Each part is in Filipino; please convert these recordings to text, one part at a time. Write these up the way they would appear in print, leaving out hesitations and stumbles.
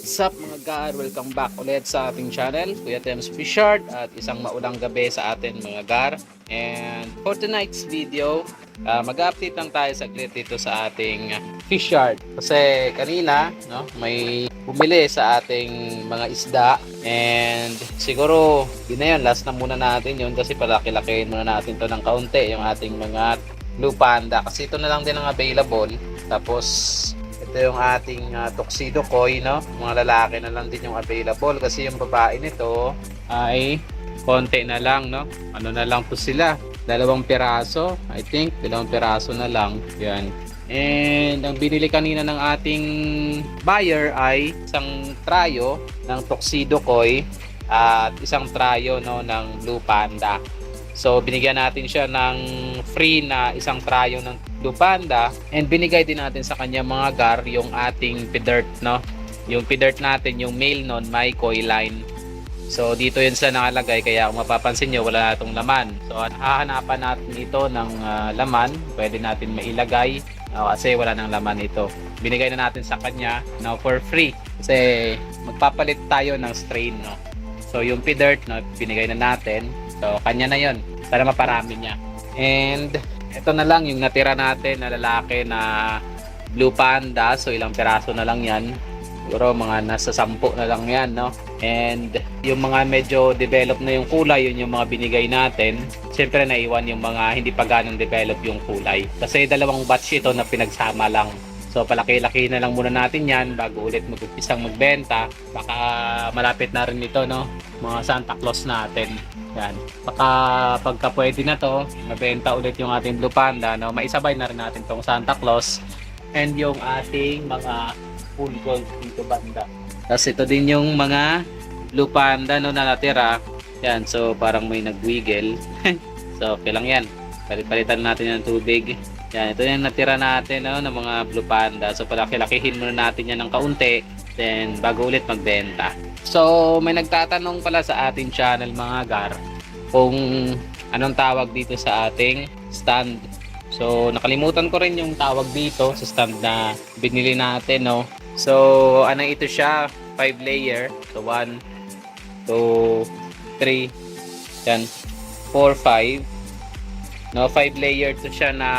What's up mga gar? Welcome back ulit sa ating channel, Kuya Tems Fishard, at isang maulang gabi sa atin mga gar. And for tonight's video, mag-update lang tayo saglit dito sa ating fishard. Kasi kanina, no, may bumili sa ating mga isda. And siguro, yun na yun, last na muna natin yun kasi palaki-lakihin muna natin to ng kaunti, yung ating mga blue panda. Kasi ito na lang din ang available. Tapos ito yung ating tuxedo koi, no? Mga lalaki na lang din yung available kasi yung babae nito ay konti na lang, no? Ano na lang po sila? 2 piraso, I think. 2 piraso na lang. Yan. And ang binili kanina ng ating buyer ay isang trayo ng tuxedo koi at isang trayo, no, ng blue panda. So binigyan natin siya ng free na isang trayo ng blue panda, and binigay din natin sa kanya mga gar yung ating pidert, no? Yung pidert natin, yung male nun, may koi line. So dito yun sa nakalagay, kaya kung mapapansin nyo wala na itong laman. So hahanapan natin ito ng laman, pwede natin mailagay kasi wala nang laman ito. Binigay na natin sa kanya, no, for free kasi magpapalit tayo ng strain, no? So yung pidert, no, binigay na natin. So kanya na yon para maparami niya. And ito na lang yung natira natin na lalaki na blue panda. So ilang piraso na lang yan, siguro mga nasa 10 na lang yan, no? And yung mga medyo develop na yung kulay, yun yung mga binigay natin. Siyempre naiwan yung mga hindi pa ganong develop yung kulay kasi 2 batch ito na pinagsama lang. So palaki-laki na lang muna natin yan bago ulit mag-umpisang magbenta. Baka malapit na rin ito, no, mga Santa Claus natin. Yan. Baka pagka pwede na to, mabenta ulit yung ating blue panda, no, maisabay na rin natin tong Santa Claus and yung ating mga full gold dito banda. Tapos ito din yung mga blue panda, no, na natira. Yan, so parang may nagwiggle. So okay lang yan. Palit-palitan natin yung tubig. Yan, ito yung natira natin, no, ng mga blue panda. So palaki-lakihin muna natin yan ng kaunti, then bago ulit magbenta. So may nagtatanong pala sa ating channel mga gar kung anong tawag dito sa ating stand. So nakalimutan ko rin yung tawag dito sa stand na binili natin, no. So ano ito siya, 5 layer. So 1, 2, 3, yan, 4, 5. No, 5 layer to siya na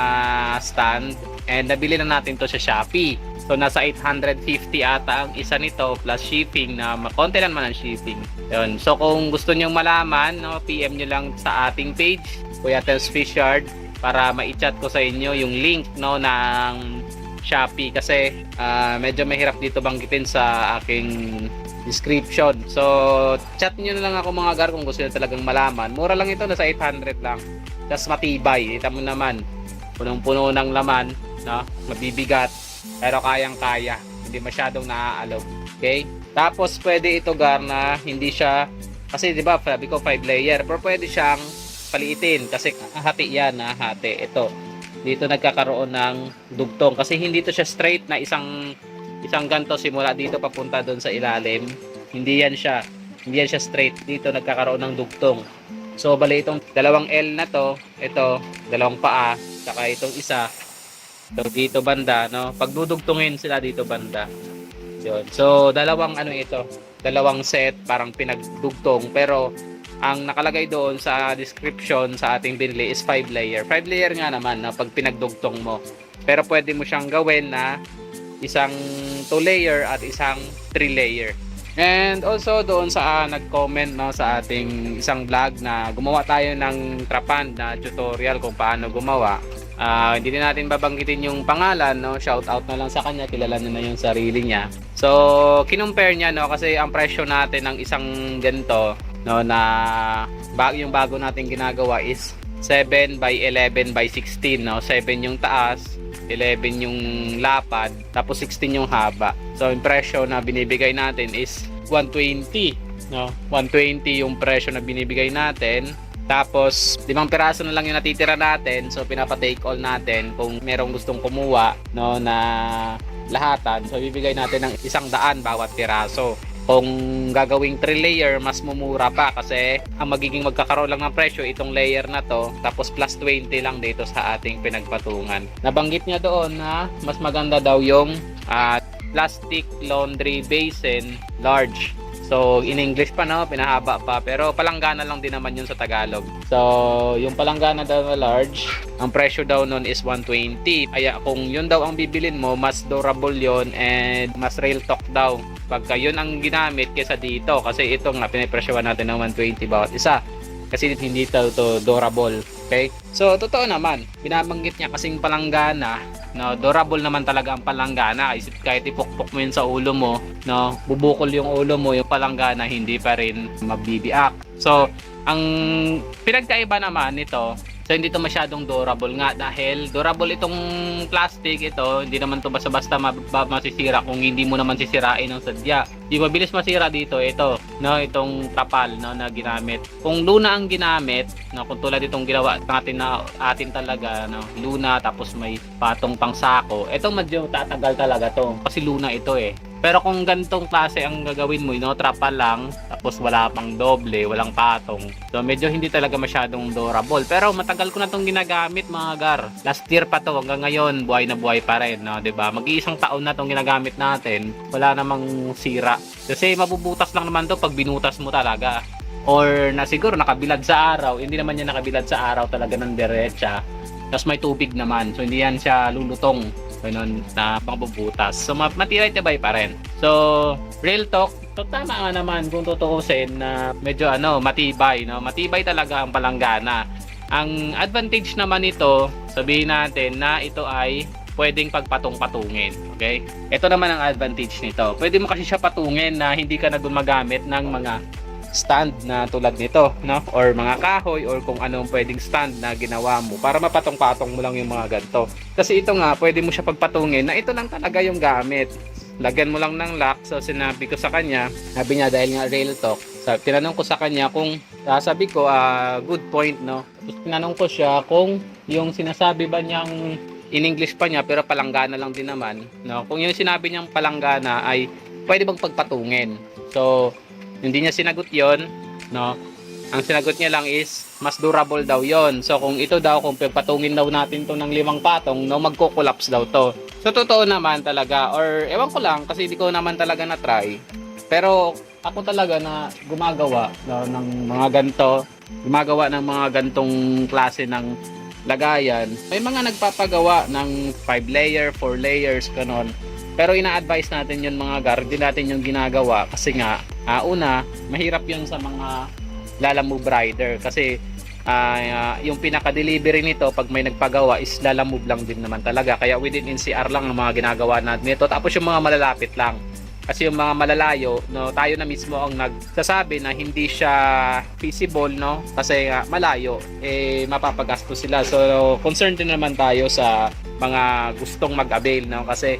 stand, and nabili na natin to sa Shopee. So nasa 850 ata ang isa nito plus shipping, na makonti lang naman ang shipping. Yun. So kung gusto niyo malaman, no, PM niyo lang sa ating page, Kuya Tems Fishard, para ma-chat ko sa inyo yung link, no, ng Shopee kasi medyo mahirap dito banggitin sa aking description. So chat niyo na lang ako mga gar kung gusto niyo talagang malaman. Mura lang ito, nasa 800 lang. Tas matibay, kita mo naman, punong-puno ng laman, no? Mabibigat, pero kayang-kaya, hindi masyadong naaalog. Okay? Tapos pwede ito gar na hindi siya, kasi di ba sabi ko 5 layer, pero pwede siyang paliitin kasi hati yan, hati. Ito, dito nagkakaroon ng dugtong kasi hindi to siya straight na isang ganto simula dito papunta doon sa ilalim. Hindi yan siya straight. Dito nagkakaroon ng dugtong. So bali itong 2 L na to, ito 2 paa, saka itong isa, so dito banda, no, pagdudugtungin sila dito banda. Yun. So dalawang set parang pinagdugtong, pero ang nakalagay doon sa description sa ating binili is 5 layer. 5 layer nga naman na pag pinagdugtong mo. Pero pwede mo siyang gawin na isang 2 layer at isang 3 layer. And also doon sa nag-comment, no, sa ating isang vlog na gumawa tayo ng trapan na tutorial kung paano gumawa. Hindi din natin babanggitin yung pangalan, no. Shout out na lang sa kanya, kilala na yung sarili niya. So kinumpare niya, no, kasi ang presyo natin ng isang ganito, no, na yung bago natin ginagawa is 7 by 11 by 16, no. 7 yung taas, 11 yung lapad, tapos 16 yung haba. So yung presyo na binibigay natin is 120, no? 120 yung presyo na binibigay natin. Tapos 5 piraso na lang yung natitira natin. So pinapa-take all natin kung merong gustong kumuha, no, na lahatan. So bibigay natin ng 100 bawat piraso. Kung gagawing 3 layer, mas mumura pa kasi ang magiging magkakaroon lang ng presyo itong layer na to, tapos plus 20 lang dito sa ating pinagpatungan. Nabanggit niya doon na mas maganda daw yung plastic laundry basin, large. So, in English pa, no? Pinahaba pa. Pero palanggana lang din naman yun sa Tagalog. So, yung palanggana daw na large, ang presyo daw nun is 120. Kaya kung yun daw ang bibilin mo, mas durable yun and mas real talk daw. Pagka yun ang ginamit kesa dito. Kasi ito nga, pinipresyohan natin ng 120 bawat isa. Kasi hindi to durable. Okay? So, totoo naman. Binabanggit niya kasing palanggana, no, durable naman talaga ang palanggana. Isip kahit ipukpok mo yun sa ulo mo, no, bubukol yung ulo mo, yung palanggana hindi pa rin mabibiak. So, ang pinagkaiba naman nito, so hindi to masyadong durable nga dahil durable itong plastic ito, hindi naman to basta-basta masisira kung hindi mo naman sisirain ng sadya. Di mabilis masira dito ito, no, itong tapal, no, na ginamit. Kung luna ang ginamit, no, kung tulad itong ginawa natin na atin talaga, no, luna tapos may patong pang sako, ito medyo tatagal talaga to kasi luna ito eh. Pero kung ganitong klase ang gagawin mo, no, trapal lang, tapos wala pang doble, walang patong. So medyo hindi talaga masyadong durable. Pero matagal ko na tong ginagamit mga gar. Last year pa to, hanggang ngayon buhay na buhay pa rin, no, 'di ba? Mag-iisang taon na tong ginagamit natin, wala namang sira. Kasi mabubutas lang naman to pag binutas mo talaga. Or na siguro nakabilad sa araw, hindi naman yan nakabilad sa araw talaga ng diretsa. Tapos may tubig naman, so hindi yan siya lulutong. Ganun na pangbubutas. So matibay pa rin. So real talk, so tama nga naman kung tutuusin na medyo matibay, no? Matibay talaga ang palanggana. Ang advantage naman nito, sabihin natin na ito ay pwedeng pagpatong-patungin. Okay? Ito naman ang advantage nito. Pwede mo kasi siya patungin na hindi ka na gumagamit ng mga stand na tulad nito, no? Or mga kahoy or kung anong pwedeng stand na ginawa mo para mapatong-patong mo lang yung mga ganito. Kasi ito nga, pwede mo siya pagpatungin na ito lang talaga yung gamit. Lagyan mo lang ng lock. So sinabi ko sa kanya, sabi niya dahil nga real talk, tinanong ko sa kanya kung sabi ko, good point, no? Tapos tinanong ko siya kung yung sinasabi ba niyang in English pa niya pero palanggana lang din naman, no? Kung yung sinabi niyang palanggana ay pwede bang pagpatungin. So hindi niya sinagot yon, no? Ang sinagot niya lang is mas durable daw yon. So kung ito daw, kung pagpatungin daw natin to ng 5 patong, no, magko-collapse daw to. So totoo naman talaga, or ewan ko lang kasi hindi ko naman talaga na try. Pero ako talaga na gumagawa, no, ng mga ganto, gumagawa ng mga gantong klase ng lagayan. May mga nagpapagawa ng 5 layer, 4 layers, ganon. Pero ina-advise natin yun mga gar, hindi natin yung ginagawa kasi nga, una, mahirap yun sa mga lalamove rider kasi yung pinaka-delivery nito pag may nagpagawa is lalamove lang din naman talaga. Kaya within NCR lang ang mga ginagawa natin nito. Tapos yung mga malalapit lang. Kasi yung mga malalayo, no, tayo na mismo ang nagsasabi na hindi siya feasible, no? Kasi malayo, mapapagastos sila. So concerned din naman tayo sa mga gustong mag-avail, no? Kasi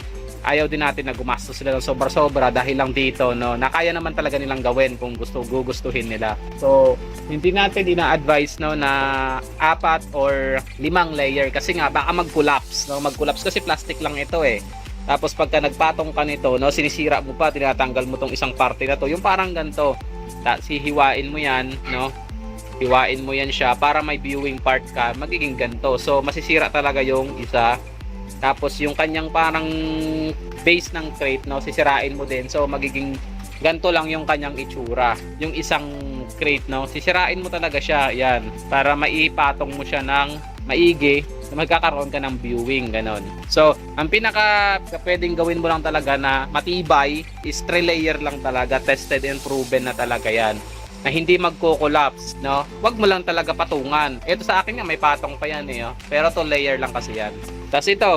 ayaw din natin na gumastos sila ng sobra-sobra dahil lang dito, no, na kaya naman talaga nilang gawin kung gugustuhin nila. So hindi natin ina-advise, no, na 4 or 5 layer kasi nga baka mag-collapse, no, mag-collapse kasi plastic lang ito eh. Tapos pagka nagpatong ka nito, no, sinisira mo pa, tinatanggal mo tong isang parte na to, yung parang ganito. Hihiwain mo yan, no, hiwain mo yan siya para may viewing part ka, magiging ganito. So masisira talaga yung isa. Tapos yung kanyang parang base ng crate, no, sisirain mo din. So magiging ganto lang yung kanyang itsura. Yung isang crate, no, sisirain mo talaga siya, yan, para maipatong mo siya ng maigi na magkakaroon ka ng viewing, ganon. So ang pinaka pwedeng gawin mo lang talaga na matibay is 3 layer lang talaga, tested and proven na talaga yan, na hindi magko-collapse, no. Wag mo lang talaga patungan. Ito sa akin nga may patong pa yan eh, oh. Pero 2 layer lang kasi yan. Tapos ito,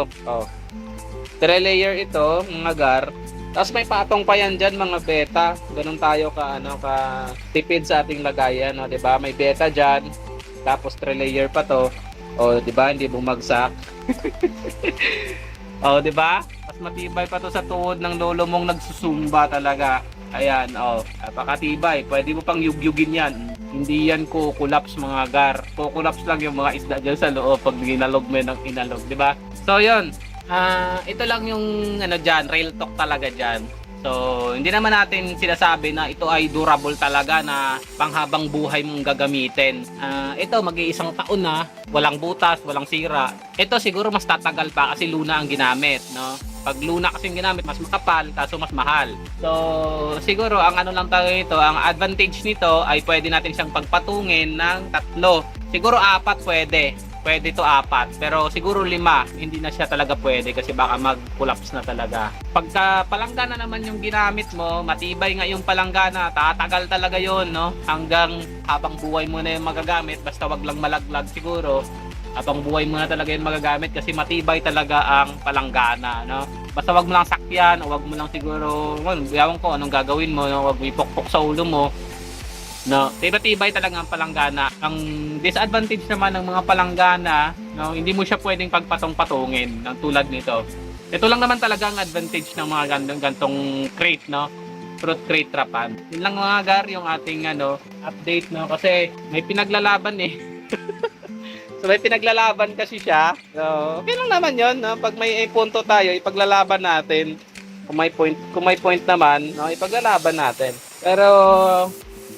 3 layer ito, mga gar. Tapos may patong pa yan dyan, mga beta. Ganun tayo ka tipid sa ating lagayan, no, 'di ba? May beta dyan. Tapos 3 layer pa to. 'Di ba? Hindi bumagsak. 'Di ba? Mas matibay pa to sa tuhod ng lolo mong nagsusumba talaga. Ayan, napakatibay. Pwede mo pang yugyugin yan. Hindi yan kukulapse, mga gar. Kukulapse lang yung mga isda dyan sa loob pag ginalog mo ng inalog, di ba? So, yun. Ito lang yung dyan, real talk talaga dyan. So, hindi naman natin sinasabi na ito ay durable talaga na panghabang buhay mong gagamitin. Ito, mag-iisang taon na, walang butas, walang sira. Ito siguro mas tatagal pa kasi luna ang ginamit, no? Pag luna kasing ginamit, mas makapal, kaso mas mahal. So, siguro ang ano lang tayo ito, ang advantage nito ay pwede natin siyang pagpatungin ng 3. Siguro 4 pwede. Pwede to 4, pero siguro 5 hindi na siya talaga pwede kasi baka mag-collapse na talaga. Pagka palanggana naman yung ginamit mo, matibay nga yung palanggana, tatagal talaga yon, no? Hanggang habang buhay mo na yung magagamit, basta wag lang malaglag siguro. Habang buhay mo na talaga yung magagamit kasi matibay talaga ang palanggana, no? Basta wag mo lang sakyan, o wag mo lang siguro, well, ewan ko anong gagawin mo, no? Wag mo ipokpok sa ulo mo. No, tibay-tibay talaga ang palanggana. Ang disadvantage naman ng mga palanggana, no, hindi mo siya pwedeng pagpatong-patungin ng tulad nito. Ito lang naman talaga ang advantage ng mga gantong crate, no? Fruit crate trapan. Yun lang mga gar yung ating update, no, kasi may pinaglalaban eh. So may pinaglalaban kasi siya. So, okay lang naman 'yon, no? Pag may punto tayo, ipaglalaban natin. Kung may point naman, no, ipaglalaban natin. Pero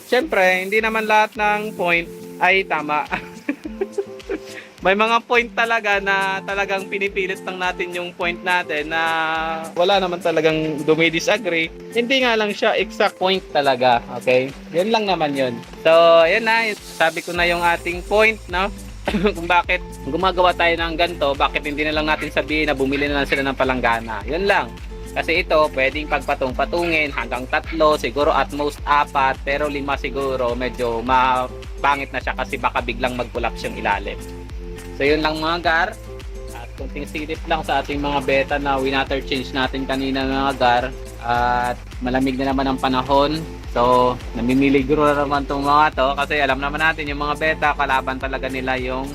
siyempre, hindi naman lahat ng point ay tama. May mga point talaga na talagang pinipilit lang natin yung point natin na wala naman talagang dumi-disagree. Hindi nga lang siya exact point talaga, okay? Yan lang naman yun. So, yan na. Sabi ko na yung ating point, no? Kung bakit gumagawa tayo ng ganito, bakit hindi na lang natin sabihin na bumili na lang sila ng palanggana. Yun lang. Kasi ito, pwedeng pagpatong-patungin hanggang 3, siguro at most 4, pero 5 siguro, medyo mapangit na siya kasi baka biglang mag-collapse yung ilalim. So yun lang mga gar. At kunting silip lang sa ating mga beta na winater change natin kanina mga gar. At malamig na naman ang panahon. So namimiligro na naman itong mga to kasi alam naman natin yung mga beta, kalaban talaga nila yung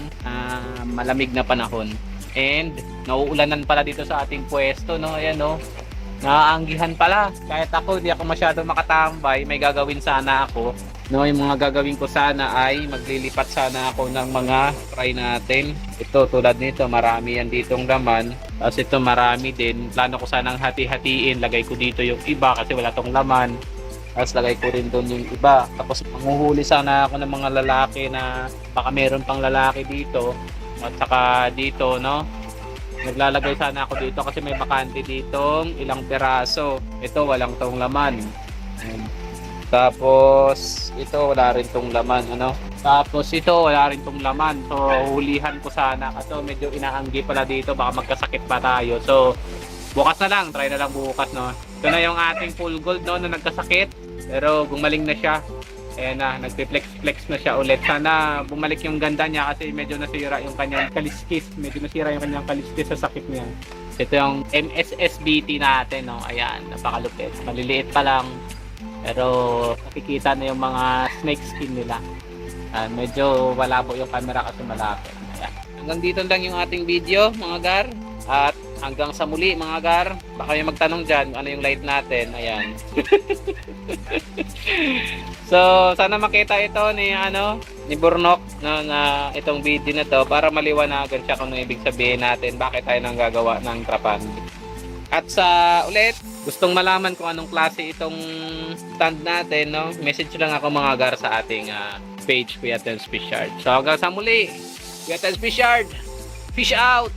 malamig na panahon. And nauulanan pala dito sa ating pwesto, no? Ayan, no? Naaanggihan pala. Kahit ako, di ako masyado makatambay, may gagawin sana ako. No, yung mga gagawin ko sana ay maglilipat sana ako ng mga fry natin. Ito, tulad nito, marami yan ditong laman. Tapos ito, marami din. Plano ko sanang hati-hatiin. Lagay ko dito yung iba kasi wala tong laman. Tapos lagay ko rin doon yung iba. Tapos manguhuli sana ako ng mga lalaki na baka meron pang lalaki dito. At saka dito, no? Naglalagay sana ako dito kasi may bakante ditong ilang peraso. Ito walang tong laman. Tapos ito wala rin tong laman, ano? Tapos ito wala rin tong laman. So hulihan ko sana kasi medyo inaanggi pala dito, baka magkasakit pa tayo. So bukas na lang, try na lang bukas, no. Ito na yung ating full gold, no, na nagkasakit. Pero gumaling na siya. Ayan na, nagpe-flex na siya ulit. Sana bumalik yung ganda niya kasi medyo nasira yung kanyang kaliskis. Medyo nasira yung kanyang kaliskis sa sakit niya. Ito yung MSSBT natin, no? Ayan, napakalupit. Maliliit pa lang. Pero nakikita na yung mga snake skin nila. Medyo malabo yung camera kasi malapit. Ayan. Hanggang dito lang yung ating video, mga gar. At hanggang sa muli, mga gar. Baka may magtanong dyan ano yung light natin. Ayan. So, sana makita ito ni Burnok, no, na itong video na to para maliwanagan siya kung ano ibig sabihin natin, bakit tayo nang gagawa ng trapan. At sa ulit, gustong malaman kung anong klase itong stand natin, no, message lang ako mga gar sa ating page, Kuya Tens Fishard. So, hanggang sa muli, Kuya Tens Fishard, fish out!